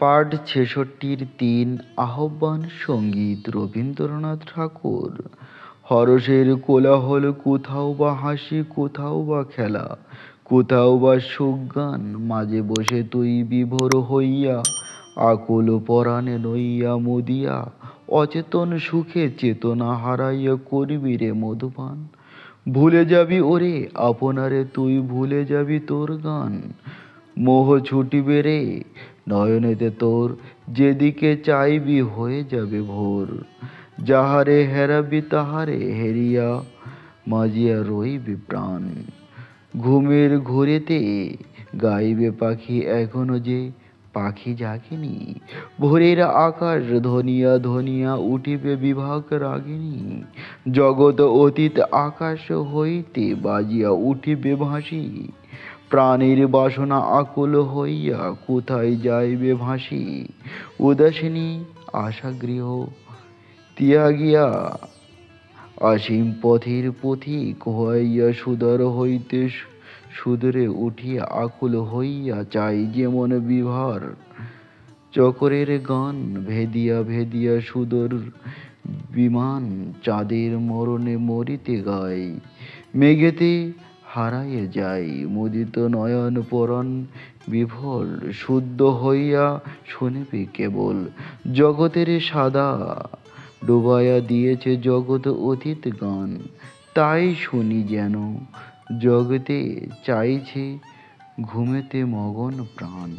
পাঠ ৬৬-র ৩ আহ্বান সঙ্গীত রবীন্দ্রনাথ ঠাকুর। হরষের কোলাহল, কোথাও বা হাসি, কোথাও বা খেলা, কোথাও বা সুগান, মাঝে বসে তুই বিভোর হইয়া আকুল পরাণে নইয়া মুদিয়া অচেতন সুখে চেতনা হারাইয়া করবি রে মধুপান। ভুলে যাবি ওরে আপনারে, তুই ভুলে যাবি তোর গান। মোহ ছুটিবে রে নয়নেতে তোর, যেদিকে চাইবি হয়ে যাবে ভোর। যাহারে হেরাবি তাহারে হেরিয়া মাজিয়া রইবি প্রাণ। ঘুমের ঘোরেতে গাইবে পাখি এখনো যে পাখি জাগেনি। ভোরের আকাশ ধনিয়া ধনিয়া উঠিবে বিভাগ রাগিনী। জগৎ অতীত আকাশ হইতে বাজিয়া উঠিবে ভাসি। প্রাণের বাসনা আকুল হইয়া কোথায় যাইবে ভাসি। উদাসিনী আশাগৃহ ত্যাগিয়া অসীম পথের পথিক হইয়া সুদর হইতে সুদূরে উঠিয়া আকুল হইয়া চাই যেমন বিভার চকরের গান। ভেদিয়া ভেদিয়া সুদূর বিমান চাঁদের মরণে মরিতে গাই। মেঘেতে হারাইয়া যাই মুদিত নয়ন পরাণ বিভোর। শুদ্ধ হইয়া শুনিবি কেবল জগতের সাদা ডুবাইয়া দিয়েছে জগৎ অতীত গান। তাই শুনি যেন জগতে চাইছে ঘুমেতে মগন প্রাণ।